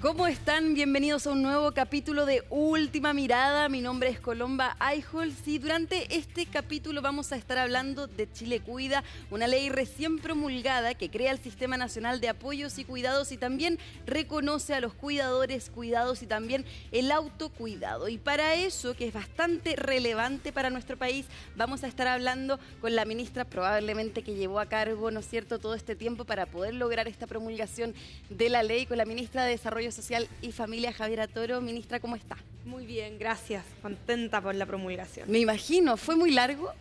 ¿Cómo están? Bienvenidos a un nuevo capítulo de Última Mirada. Mi nombre es Colomba Eichholz y durante este capítulo vamos a estar hablando de Chile Cuida, una ley recién promulgada que crea el Sistema Nacional de Apoyos y Cuidados y también reconoce a los cuidadores, cuidados y también el autocuidado. Y para eso, que es bastante relevante para nuestro país, vamos a estar hablando con la ministra probablemente que llevó a cargo, ¿no es cierto?, todo este tiempo para poder lograr esta promulgación de la ley, con la ministra de Desarrollo Social y Familia, Javiera Toro. Ministra, ¿cómo está? Muy bien, gracias. Contenta por la promulgación. Me imagino, ¿fue muy largo?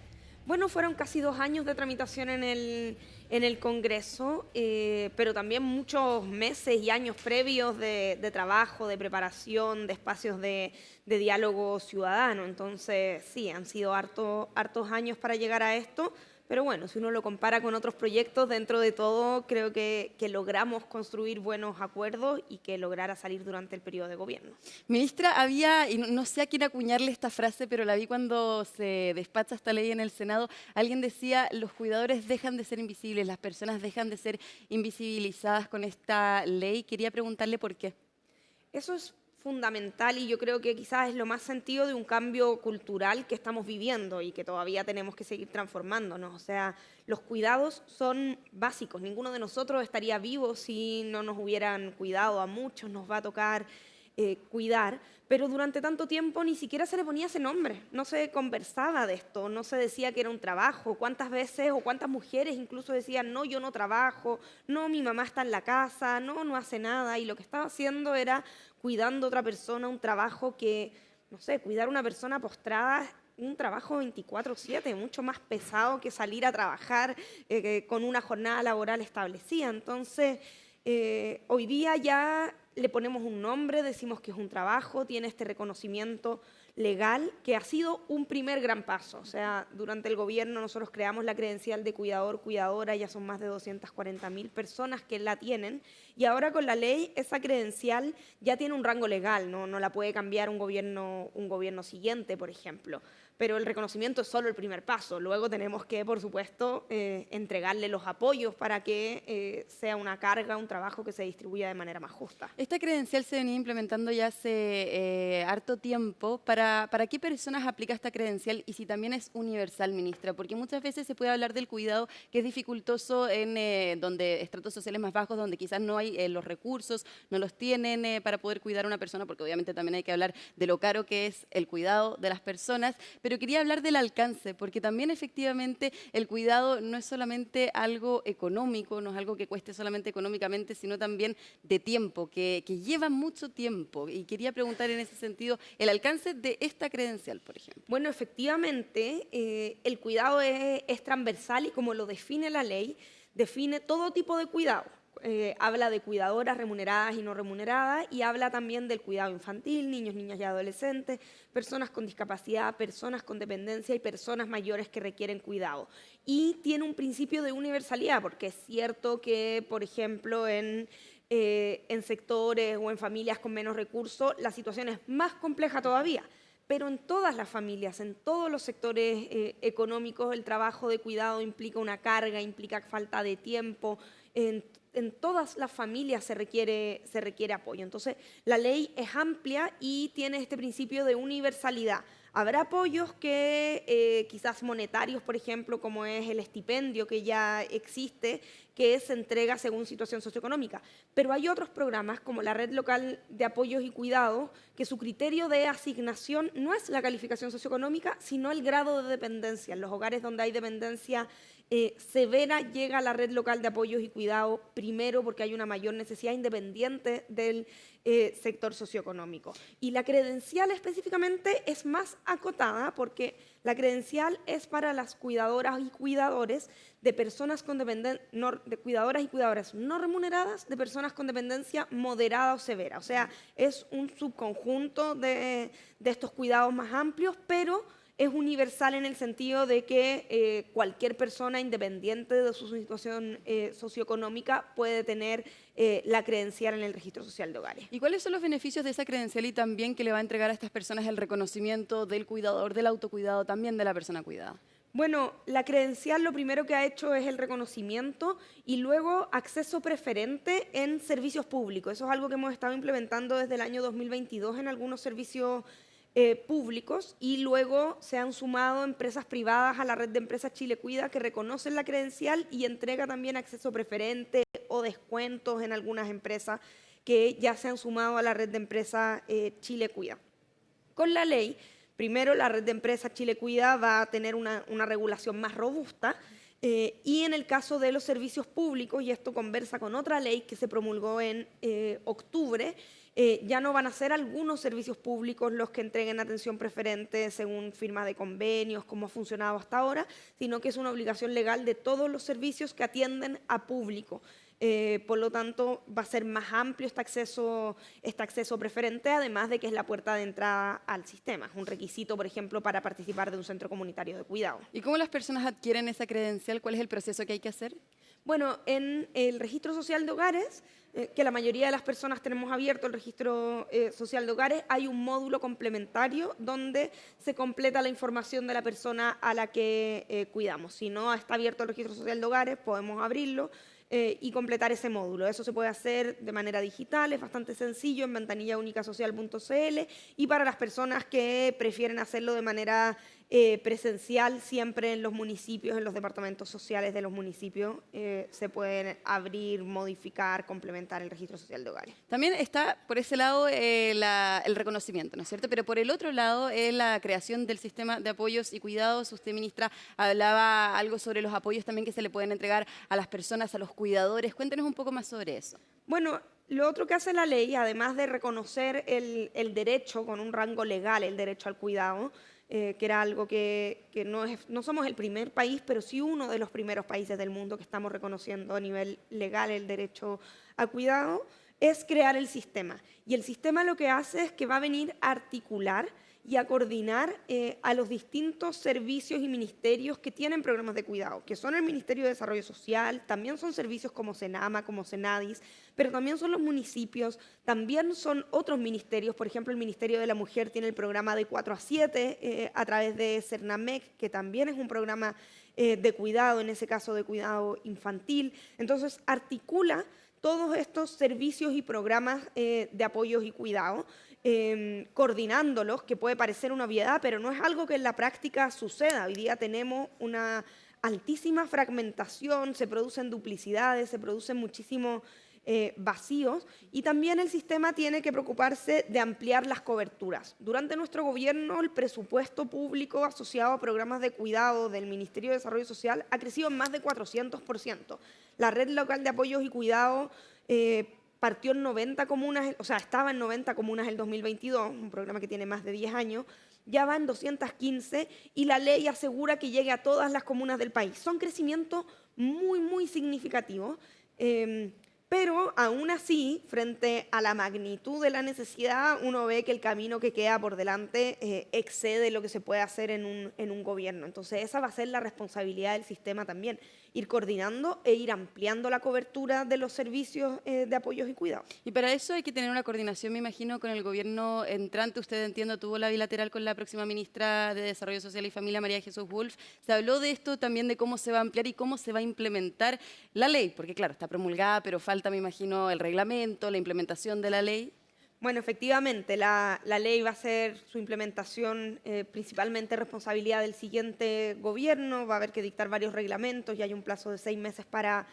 Bueno, fueron casi 2 años de tramitación en el Congreso, pero también muchos meses y años previos de trabajo, de preparación, de espacios de diálogo ciudadano. Entonces, sí, han sido hartos años para llegar a esto. Pero bueno, si uno lo compara con otros proyectos, dentro de todo creo que logramos construir buenos acuerdos y que lograra salir durante el periodo de gobierno. Ministra, había, y no sé a quién acuñarle esta frase, pero la vi cuando se despacha esta ley en el Senado. Alguien decía, los cuidadores dejan de ser invisibles, las personas dejan de ser invisibilizadas con esta ley. Quería preguntarle por qué. Eso es fundamental y yo creo que quizás es lo más sentido de un cambio cultural que estamos viviendo y que todavía tenemos que seguir transformándonos. O sea, los cuidados son básicos. Ninguno de nosotros estaría vivo si no nos hubieran cuidado. A muchos nos va a tocar cuidar, pero durante tanto tiempo ni siquiera se le ponía ese nombre, no se conversaba de esto, no se decía que era un trabajo. ¿Cuántas veces o cuántas mujeres incluso decían, no, yo no trabajo, no, mi mamá está en la casa, no hace nada? Y lo que estaba haciendo era cuidando a otra persona, un trabajo que, no sé, cuidar a una persona postrada, un trabajo 24/7, mucho más pesado que salir a trabajar con una jornada laboral establecida. Entonces, hoy día ya le ponemos un nombre, decimos que es un trabajo, tiene este reconocimiento legal que ha sido un primer gran paso. O sea, durante el gobierno nosotros creamos la credencial de cuidador, cuidadora, ya son más de 240.000 personas que la tienen, y ahora con la ley esa credencial ya tiene un rango legal, no la puede cambiar un gobierno siguiente, por ejemplo. Pero el reconocimiento es solo el primer paso. Luego tenemos que, por supuesto, entregarle los apoyos para que sea una carga, un trabajo que se distribuya de manera más justa. Esta credencial se venía implementando ya hace harto tiempo. ¿Para qué personas aplica esta credencial y si también es universal, ministra? Porque muchas veces se puede hablar del cuidado que es dificultoso en donde estratos sociales más bajos, donde quizás no hay los recursos, no los tienen para poder cuidar a una persona, porque obviamente también hay que hablar de lo caro que es el cuidado de las personas. Pero quería hablar del alcance, porque también efectivamente el cuidado no es solamente algo económico, no es algo que cueste solamente económicamente, sino también de tiempo, que lleva mucho tiempo. Y quería preguntar en ese sentido el alcance de esta credencial, por ejemplo. Bueno, efectivamente, el cuidado es transversal y como lo define la ley, define todo tipo de cuidado. Habla de cuidadoras remuneradas y no remuneradas y habla también del cuidado infantil, niños, niñas y adolescentes, personas con discapacidad, personas con dependencia y personas mayores que requieren cuidado. Y tiene un principio de universalidad, porque es cierto que, por ejemplo, en sectores o en familias con menos recursos, la situación es más compleja todavía. Pero en todas las familias, en todos los sectores económicos, el trabajo de cuidado implica una carga, implica falta de tiempo. En todas las familias se requiere apoyo. Entonces, la ley es amplia y tiene este principio de universalidad. Habrá apoyos que quizás monetarios, por ejemplo, como es el estipendio que ya existe, que se entrega según situación socioeconómica. Pero hay otros programas, como la Red Local de Apoyos y Cuidados, que su criterio de asignación no es la calificación socioeconómica, sino el grado de dependencia. En los hogares donde hay dependencia severa llega a la Red Local de Apoyos y Cuidados primero porque hay una mayor necesidad independiente del sector socioeconómico. Y la credencial específicamente es más acotada porque la credencial es para las cuidadoras y cuidadores de personas con de cuidadoras y cuidadoras no remuneradas, de personas con dependencia moderada o severa. O sea, es un subconjunto de estos cuidados más amplios, pero es universal en el sentido de que cualquier persona, independiente de su situación socioeconómica, puede tener la credencial en el registro social de hogares. ¿Y cuáles son los beneficios de esa credencial y también que le va a entregar a estas personas el reconocimiento del cuidador, del autocuidado, también de la persona cuidada? Bueno, la credencial lo primero que ha hecho es el reconocimiento y luego acceso preferente en servicios públicos. Eso es algo que hemos estado implementando desde el año 2022 en algunos servicios públicos y luego se han sumado empresas privadas a la red de empresas Chile Cuida que reconocen la credencial y entrega también acceso preferente o descuentos en algunas empresas que ya se han sumado a la red de empresas Chile Cuida. Con la ley, primero la red de empresas Chile Cuida va a tener una regulación más robusta y en el caso de los servicios públicos, y esto conversa con otra ley que se promulgó en octubre, ya no van a ser algunos servicios públicos los que entreguen atención preferente según firma de convenios, como ha funcionado hasta ahora, sino que es una obligación legal de todos los servicios que atienden a público. Por lo tanto, va a ser más amplio este acceso preferente, además de que es la puerta de entrada al sistema. Es un requisito, por ejemplo, para participar de un centro comunitario de cuidado. ¿Y cómo las personas adquieren esa credencial? ¿Cuál es el proceso que hay que hacer? Bueno, en el registro social de hogares, que la mayoría de las personas tenemos abierto el registro social de hogares, hay un módulo complementario donde se completa la información de la persona a la que cuidamos. Si no está abierto el registro social de hogares, podemos abrirlo y completar ese módulo. Eso se puede hacer de manera digital, es bastante sencillo en ventanillaúnicasocial.cl y para las personas que prefieren hacerlo de manera presencial, siempre en los municipios, en los departamentos sociales de los municipios, se pueden abrir, modificar, complementar el registro social de hogares. También está por ese lado el reconocimiento, ¿no es cierto? Pero por el otro lado es la creación del sistema de apoyos y cuidados. Usted, ministra, hablaba algo sobre los apoyos también que se le pueden entregar a las personas, a los cuidadores. Cuéntenos un poco más sobre eso. Bueno, lo otro que hace la ley, además de reconocer el derecho con un rango legal, el derecho al cuidado, que era algo que no somos el primer país, pero sí uno de los primeros países del mundo que estamos reconociendo a nivel legal el derecho a cuidado, es crear el sistema. Y el sistema lo que hace es que va a venir a articular y a coordinar a los distintos servicios y ministerios que tienen programas de cuidado, que son el Ministerio de Desarrollo Social, también son servicios como Senama, como Senadis, pero también son los municipios, también son otros ministerios, por ejemplo, el Ministerio de la Mujer tiene el programa de 4 a 7 a través de Cernamec, que también es un programa de cuidado, en ese caso de cuidado infantil. Entonces, articula todos estos servicios y programas de apoyos y cuidado, coordinándolos, que puede parecer una obviedad, pero no es algo que en la práctica suceda. Hoy día tenemos una altísima fragmentación, se producen duplicidades, se producen muchísimos vacíos y también el sistema tiene que preocuparse de ampliar las coberturas. Durante nuestro gobierno, el presupuesto público asociado a programas de cuidado del Ministerio de Desarrollo Social ha crecido en más de 400%. La red local de apoyos y cuidado partió en 90 comunas, o sea, estaba en 90 comunas el 2022, un programa que tiene más de 10 años, ya va en 215 y la ley asegura que llegue a todas las comunas del país. Son crecimientos muy significativos, pero aún así, frente a la magnitud de la necesidad, uno ve que el camino que queda por delante excede lo que se puede hacer en un gobierno. Entonces, esa va a ser la responsabilidad del sistema también, ir coordinando e ir ampliando la cobertura de los servicios de apoyos y cuidados. Y para eso hay que tener una coordinación, me imagino, con el gobierno entrante. Usted, entiendo, tuvo la bilateral con la próxima ministra de Desarrollo Social y Familia, María Jesús Wolf. Se habló de esto también, de cómo se va a ampliar y cómo se va a implementar la ley, porque claro, está promulgada, pero falta, me imagino, el reglamento, la implementación de la ley. Bueno, efectivamente, la ley va a ser su implementación principalmente responsabilidad del siguiente gobierno, va a haber que dictar varios reglamentos y hay un plazo de 6 meses para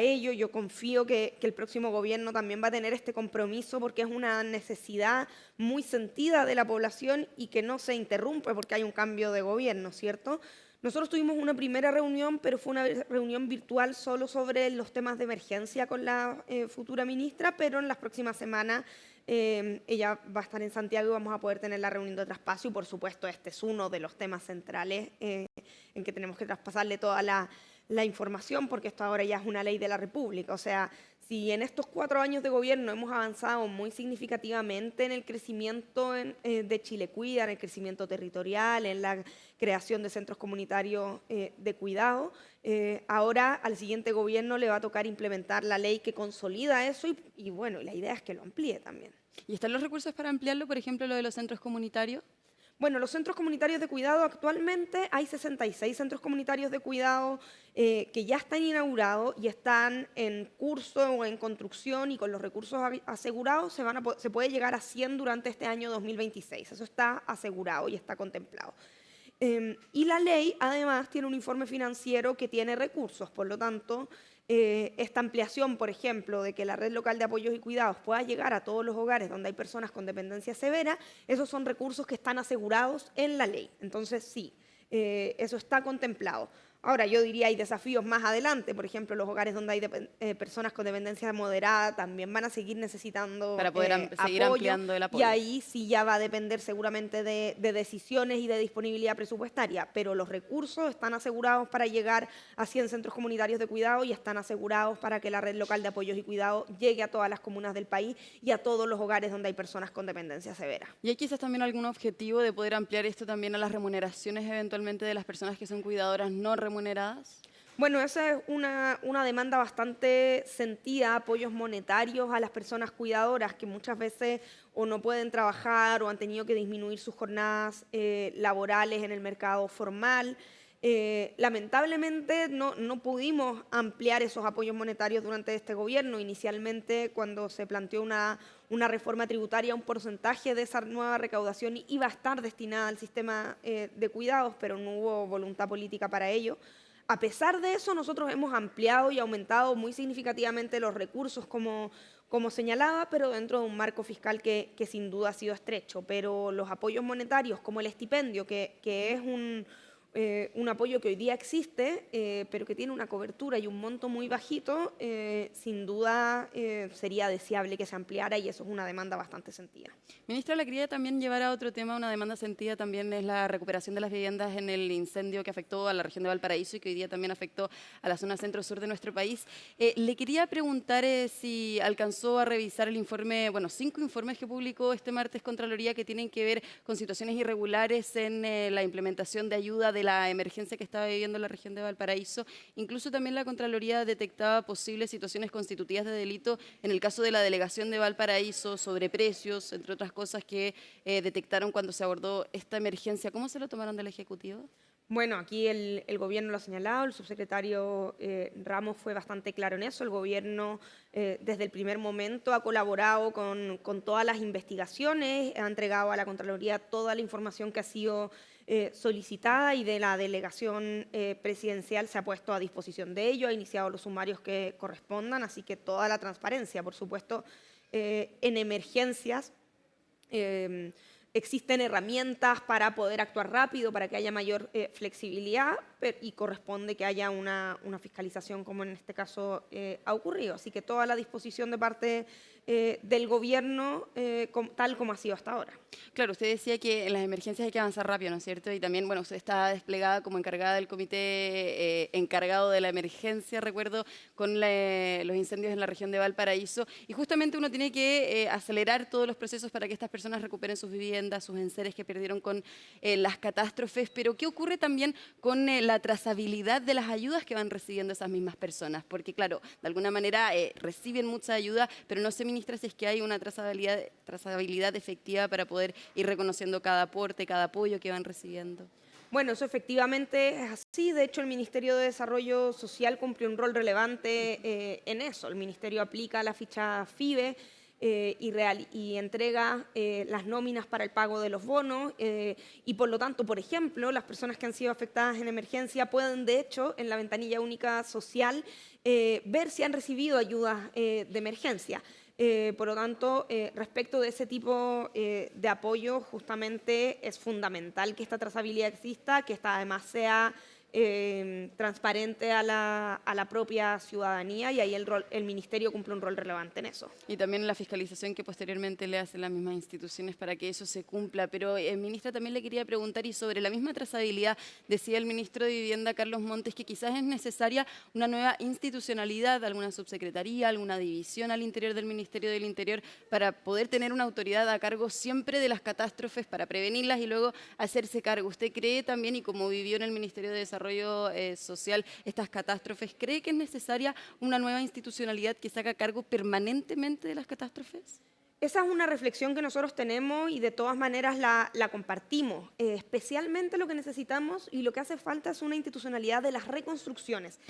ello. Yo confío que el próximo gobierno también va a tener este compromiso porque es una necesidad muy sentida de la población y que no se interrumpe porque hay un cambio de gobierno, ¿cierto? Nosotros tuvimos una primera reunión, pero fue una reunión virtual solo sobre los temas de emergencia con la futura ministra, pero en las próximas semanas ella va a estar en Santiago y vamos a poder tener la reunión de traspaso y por supuesto este es uno de los temas centrales en que tenemos que traspasarle toda la información porque esto ahora ya es una ley de la República. O sea, si en estos 4 años de gobierno hemos avanzado muy significativamente en el crecimiento de Chile Cuida, en el crecimiento territorial, en la creación de centros comunitarios de cuidado, ahora al siguiente gobierno le va a tocar implementar la ley que consolida eso y bueno, la idea es que lo amplíe también. ¿Y están los recursos para ampliarlo, por ejemplo, lo de los centros comunitarios? Bueno, los centros comunitarios de cuidado actualmente hay 66 centros comunitarios de cuidado que ya están inaugurados y están en curso o en construcción, y con los recursos asegurados se puede llegar a 100 durante este año 2026. Eso está asegurado y está contemplado. Y la ley, además, tiene un informe financiero que tiene recursos. Por lo tanto, esta ampliación, por ejemplo, de que la red local de apoyos y cuidados pueda llegar a todos los hogares donde hay personas con dependencia severa, esos son recursos que están asegurados en la ley. Entonces, sí, eso está contemplado. Ahora, yo diría hay desafíos más adelante. Por ejemplo, los hogares donde hay personas con dependencia moderada también van a seguir necesitando Para poder seguir apoyo, ampliando el apoyo. y ahí sí ya va a depender seguramente de decisiones y de disponibilidad presupuestaria, pero los recursos están asegurados para llegar a 100 centros comunitarios de cuidado y están asegurados para que la red local de apoyos y cuidados llegue a todas las comunas del país y a todos los hogares donde hay personas con dependencia severa. ¿Y hay quizás también algún objetivo de poder ampliar esto también a las remuneraciones eventualmente de las personas que son cuidadoras no remuneradas? Bueno, esa es una demanda bastante sentida, apoyos monetarios a las personas cuidadoras que muchas veces o no pueden trabajar o han tenido que disminuir sus jornadas laborales en el mercado formal. Lamentablemente no pudimos ampliar esos apoyos monetarios durante este gobierno. Inicialmente, cuando se planteó una reforma tributaria, un porcentaje de esa nueva recaudación iba a estar destinada al sistema de cuidados, pero no hubo voluntad política para ello. A pesar de eso, nosotros hemos ampliado y aumentado muy significativamente los recursos, como señalaba, pero dentro de un marco fiscal que sin duda ha sido estrecho. Pero los apoyos monetarios, como el estipendio, que es un apoyo que hoy día existe, pero que tiene una cobertura y un monto muy bajito, sin duda sería deseable que se ampliara, y eso es una demanda bastante sentida. Ministra, la quería también llevar a otro tema, una demanda sentida también es la recuperación de las viviendas en el incendio que afectó a la región de Valparaíso y que hoy día también afectó a la zona centro-sur de nuestro país. Le quería preguntar si alcanzó a revisar el informe, bueno, 5 informes que publicó este martes Contraloría que tienen que ver con situaciones irregulares en la implementación de ayuda de la emergencia que estaba viviendo la región de Valparaíso. Incluso también la Contraloría detectaba posibles situaciones constitutivas de delito en el caso de la delegación de Valparaíso, sobreprecios, entre otras cosas que detectaron cuando se abordó esta emergencia. ¿Cómo se lo tomaron del Ejecutivo? Bueno, aquí el gobierno lo ha señalado, el subsecretario Ramos fue bastante claro en eso. El gobierno desde el primer momento ha colaborado con todas las investigaciones, ha entregado a la Contraloría toda la información que ha sido solicitada, y de la delegación presidencial se ha puesto a disposición de ello, ha iniciado los sumarios que correspondan, así que toda la transparencia. Por supuesto, en emergencias existen herramientas para poder actuar rápido, para que haya mayor flexibilidad, y corresponde que haya una fiscalización, como en este caso ha ocurrido. Así que toda la disposición de parte del gobierno, tal como ha sido hasta ahora. Claro, usted decía que en las emergencias hay que avanzar rápido, ¿no es cierto? Y también, bueno, usted está desplegada como encargada del comité encargado de la emergencia, recuerdo, con los incendios en la región de Valparaíso. Y justamente uno tiene que acelerar todos los procesos para que estas personas recuperen sus viviendas, sus enseres que perdieron con las catástrofes. Pero, ¿qué ocurre también con la trazabilidad de las ayudas que van recibiendo esas mismas personas? Porque, claro, de alguna manera reciben mucha ayuda, pero no se ministra si es que hay una trazabilidad efectiva para poder ir reconociendo cada aporte, cada apoyo que van recibiendo. Bueno, eso efectivamente es así. De hecho, el Ministerio de Desarrollo Social cumple un rol relevante en eso. El Ministerio aplica la ficha FIBE y entrega las nóminas para el pago de los bonos, y por lo tanto, por ejemplo, las personas que han sido afectadas en emergencia pueden, de hecho, en la ventanilla única social, ver si han recibido ayudas de emergencia. Por lo tanto, respecto de ese tipo de apoyo, justamente es fundamental que esta trazabilidad exista, que esta además sea transparente a la propia ciudadanía, y ahí el Ministerio cumple un rol relevante en eso. Y también la fiscalización que posteriormente le hacen las mismas instituciones para que eso se cumpla. Pero, ministra, también le quería preguntar, y sobre la misma trazabilidad, decía el ministro de Vivienda, Carlos Montes, que quizás es necesaria una nueva institucionalidad, alguna subsecretaría, alguna división al interior del Ministerio del Interior, para poder tener una autoridad a cargo siempre de las catástrofes, para prevenirlas y luego hacerse cargo. ¿Usted cree también, y como vivió en el Ministerio de Desarrollo Social estas catástrofes, cree que es necesaria una nueva institucionalidad que se haga cargo permanentemente de las catástrofes? Esa es una reflexión que nosotros tenemos y de todas maneras la compartimos. Especialmente lo que necesitamos y lo que hace falta es una institucionalidad de las reconstrucciones.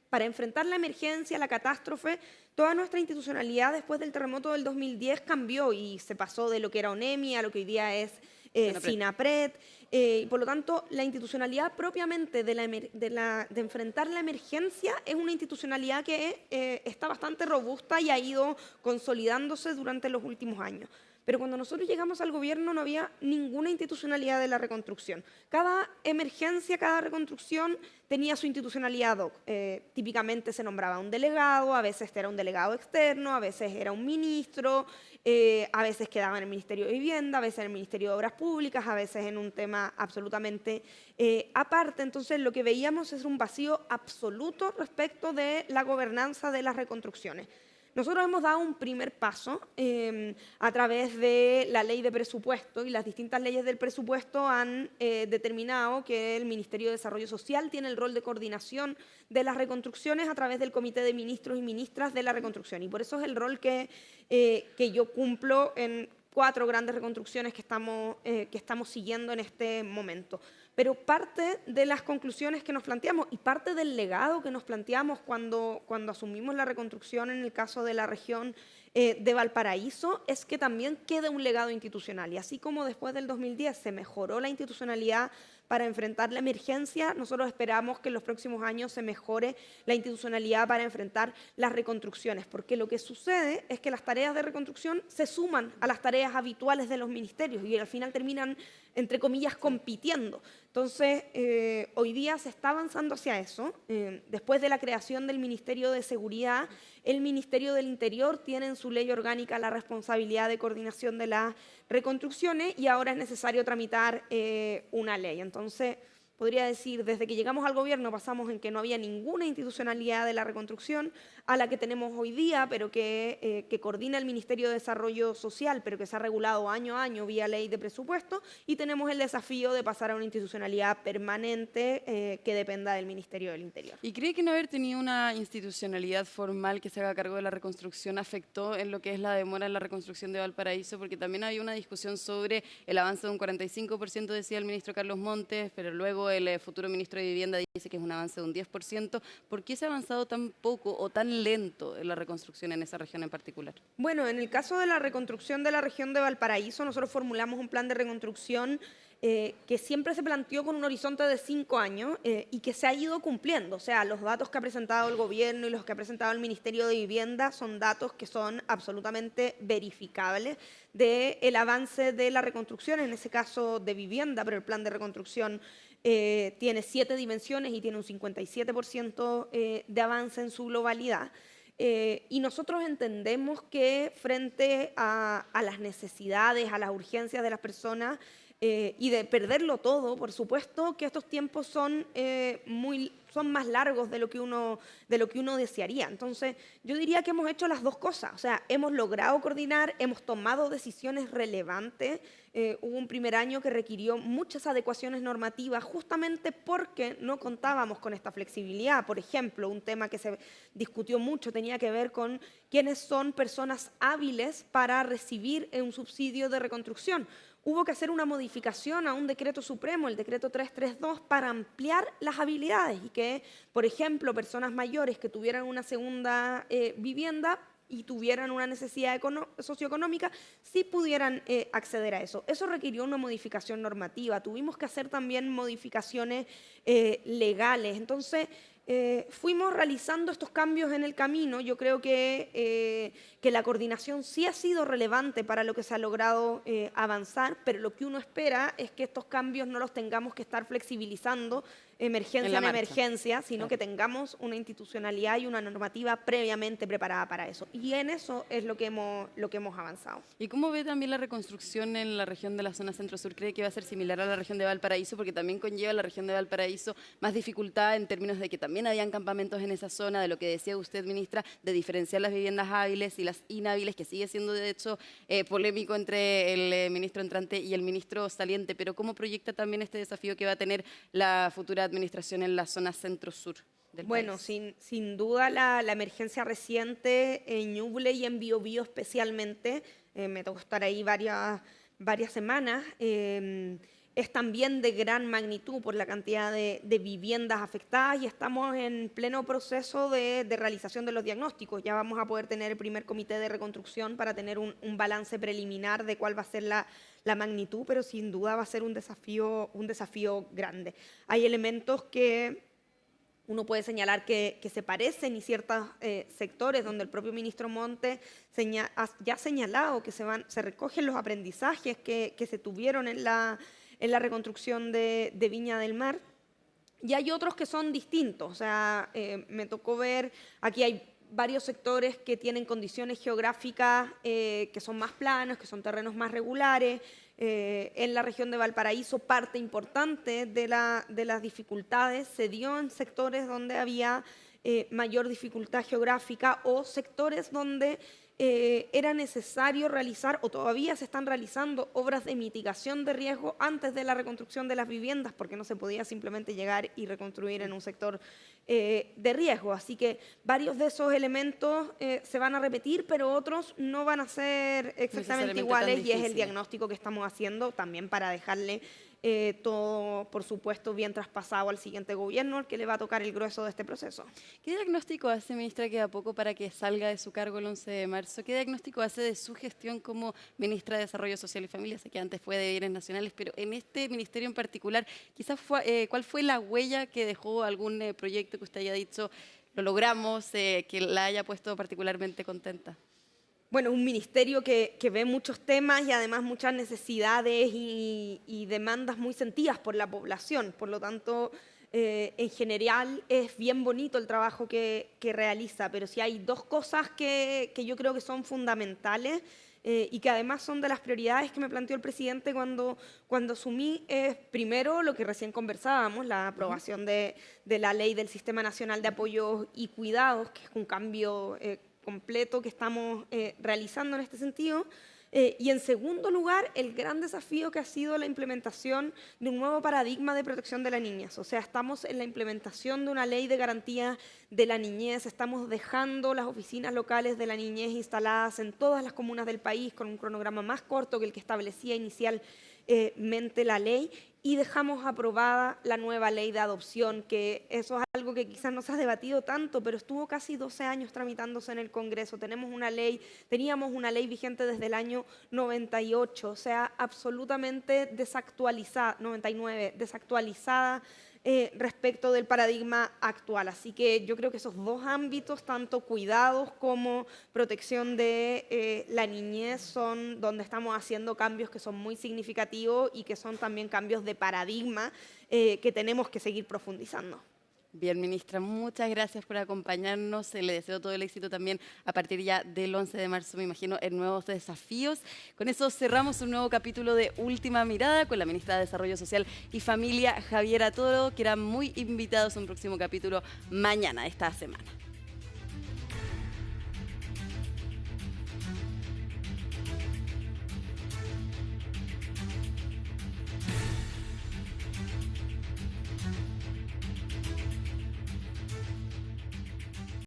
Para enfrentar la emergencia, la catástrofe, toda nuestra institucionalidad después del terremoto del 2010 cambió y se pasó de lo que era ONEMI a lo que hoy día es SINAPRED. Y por lo tanto, la institucionalidad propiamente de enfrentar la emergencia es una institucionalidad que está bastante robusta y ha ido consolidándose durante los últimos años. Pero cuando nosotros llegamos al gobierno no había ninguna institucionalidad de la reconstrucción. Cada emergencia, cada reconstrucción tenía su institucionalidad ad hoc. Típicamente se nombraba un delegado, a veces era un delegado externo, a veces era un ministro, a veces quedaba en el Ministerio de Vivienda, a veces en el Ministerio de Obras Públicas, a veces en un tema absolutamente aparte. Entonces lo que veíamos es un vacío absoluto respecto de la gobernanza de las reconstrucciones. Nosotros hemos dado un primer paso a través de la ley de presupuesto y las distintas leyes del presupuesto han determinado que el Ministerio de Desarrollo Social tiene el rol de coordinación de las reconstrucciones a través del Comité de Ministros y Ministras de la Reconstrucción. Y por eso es el rol que yo cumplo en 4 grandes reconstrucciones que estamos siguiendo en este momento. Pero parte de las conclusiones que nos planteamos y parte del legado que nos planteamos cuando asumimos la reconstrucción en el caso de la región de Valparaíso es que también quede un legado institucional. Y así como después del 2010 se mejoró la institucionalidad para enfrentar la emergencia, nosotros esperamos que en los próximos años se mejore la institucionalidad para enfrentar las reconstrucciones, porque lo que sucede es que las tareas de reconstrucción se suman a las tareas habituales de los ministerios y al final terminan, entre comillas, compitiendo. Entonces, hoy día se está avanzando hacia eso. Después de la creación del Ministerio de Seguridad, el Ministerio del Interior tiene en su ley orgánica la responsabilidad de coordinación de las reconstrucciones y ahora es necesario tramitar una ley. Entonces, podría decir, desde que llegamos al gobierno pasamos en que no había ninguna institucionalidad de la reconstrucción a la que tenemos hoy día, pero que coordina el Ministerio de Desarrollo Social, pero que se ha regulado año a año vía ley de presupuesto, y tenemos el desafío de pasar a una institucionalidad permanente que dependa del Ministerio del Interior. ¿Y cree que no haber tenido una institucionalidad formal que se haga cargo de la reconstrucción afectó en lo que es la demora en la reconstrucción de Valparaíso? Porque también había una discusión sobre el avance de un 45%, decía el ministro Carlos Montes, pero luego el futuro ministro de Vivienda dice que es un avance de un 10%. ¿Por qué se ha avanzado tan poco o tan lento en la reconstrucción en esa región en particular? Bueno, en el caso de la reconstrucción de la región de Valparaíso, nosotros formulamos un plan de reconstrucción que siempre se planteó con un horizonte de 5 años y que se ha ido cumpliendo. O sea, los datos que ha presentado el gobierno y los que ha presentado el Ministerio de Vivienda son datos que son absolutamente verificables del avance de la reconstrucción, en ese caso de vivienda, pero el plan de reconstrucción tiene 7 dimensiones y tiene un 57% de avance en su globalidad. Y nosotros entendemos que frente a las necesidades, a las urgencias de las personas y de perderlo todo, por supuesto que estos tiempos son más largos de lo que uno desearía. Entonces, yo diría que hemos hecho las dos cosas. O sea, hemos logrado coordinar, hemos tomado decisiones relevantes. Hubo un primer año que requirió muchas adecuaciones normativas justamente porque no contábamos con esta flexibilidad. Por ejemplo, un tema que se discutió mucho tenía que ver con quiénes son personas hábiles para recibir un subsidio de reconstrucción. Hubo que hacer una modificación a un decreto supremo, el decreto 332, para ampliar las habilidades y que, por ejemplo, personas mayores que tuvieran una segunda vivienda y tuvieran una necesidad socioeconómica, sí pudieran acceder a eso. Eso requirió una modificación normativa. Tuvimos que hacer también modificaciones legales. Entonces, fuimos realizando estos cambios en el camino. Yo creo que la coordinación sí ha sido relevante para lo que se ha logrado avanzar, pero lo que uno espera es que estos cambios no los tengamos que estar flexibilizando emergencia en emergencia, sino que tengamos una institucionalidad y una normativa previamente preparada para eso. Y en eso es lo que hemos avanzado. ¿Y cómo ve también la reconstrucción en la región de la zona centro-sur? ¿Cree que va a ser similar a la región de Valparaíso? Porque también conlleva la región de Valparaíso más dificultad en términos de que también habían campamentos en esa zona, de lo que decía usted, ministra, de diferenciar las viviendas hábiles y las inhábiles, que sigue siendo de hecho polémico entre el ministro entrante y el ministro saliente. Pero ¿cómo proyecta también este desafío que va a tener la futura administración en la zona centro-sur del Bueno, país. sin duda la emergencia reciente en Ñuble y en Biobío especialmente, me tocó estar ahí varias semanas, es también de gran magnitud por la cantidad de viviendas afectadas y estamos en pleno proceso de realización de los diagnósticos. Ya vamos a poder tener el primer comité de reconstrucción para tener un balance preliminar de cuál va a ser la magnitud, pero sin duda va a ser un desafío grande. Hay elementos que uno puede señalar que se parecen y ciertos sectores donde el propio ministro Monte ya ha señalado que se recogen los aprendizajes que se tuvieron en la reconstrucción de Viña del Mar. Y hay otros que son distintos. O sea, me tocó ver, aquí hay varios sectores que tienen condiciones geográficas que son más planos, que son terrenos más regulares. En la región de Valparaíso, parte importante de las dificultades se dio en sectores donde había mayor dificultad geográfica o sectores donde era necesario realizar, o todavía se están realizando, obras de mitigación de riesgo antes de la reconstrucción de las viviendas, porque no se podía simplemente llegar y reconstruir en un sector de riesgo. Así que varios de esos elementos se van a repetir, pero otros no van a ser exactamente iguales, y es el diagnóstico que estamos haciendo también para dejarle todo, por supuesto, bien traspasado al siguiente gobierno, al que le va a tocar el grueso de este proceso. ¿Qué diagnóstico hace, ministra, queda poco para que salga de su cargo el 11 de marzo? ¿Qué diagnóstico hace de su gestión como ministra de Desarrollo Social y Familia? Sé que antes fue de Bienes Nacionales, pero en este ministerio en particular, quizás ¿cuál fue la huella que dejó algún proyecto que usted haya dicho, lo logramos, que la haya puesto particularmente contenta? Bueno, un ministerio que ve muchos temas y además muchas necesidades y demandas muy sentidas por la población. Por lo tanto, en general es bien bonito el trabajo que realiza, pero sí hay dos cosas que yo creo que son fundamentales y que además son de las prioridades que me planteó el presidente cuando asumí. Es primero lo que recién conversábamos, la aprobación de la Ley del Sistema Nacional de Apoyos y Cuidados, que es un cambio completo que estamos realizando en este sentido. Y en segundo lugar, el gran desafío que ha sido la implementación de un nuevo paradigma de protección de la niñez. O sea, estamos en la implementación de una ley de garantía de la niñez, estamos dejando las oficinas locales de la niñez instaladas en todas las comunas del país con un cronograma más corto que el que establecía inicialmente la ley, y dejamos aprobada la nueva ley de adopción, que eso es algo que quizás no se ha debatido tanto, pero estuvo casi 12 años tramitándose en el Congreso. Teníamos una ley vigente desde el año 98, o sea, absolutamente desactualizada, 99, desactualizada respecto del paradigma actual. Así que yo creo que esos dos ámbitos, tanto cuidados como protección de la niñez, son donde estamos haciendo cambios que son muy significativos y que son también cambios de paradigma que tenemos que seguir profundizando. Bien, ministra, muchas gracias por acompañarnos. Le deseo todo el éxito también a partir ya del 11 de marzo, me imagino, en nuevos desafíos. Con eso cerramos un nuevo capítulo de Última Mirada con la ministra de Desarrollo Social y Familia, Javiera Toro, que eran muy invitados a un próximo capítulo mañana, esta semana.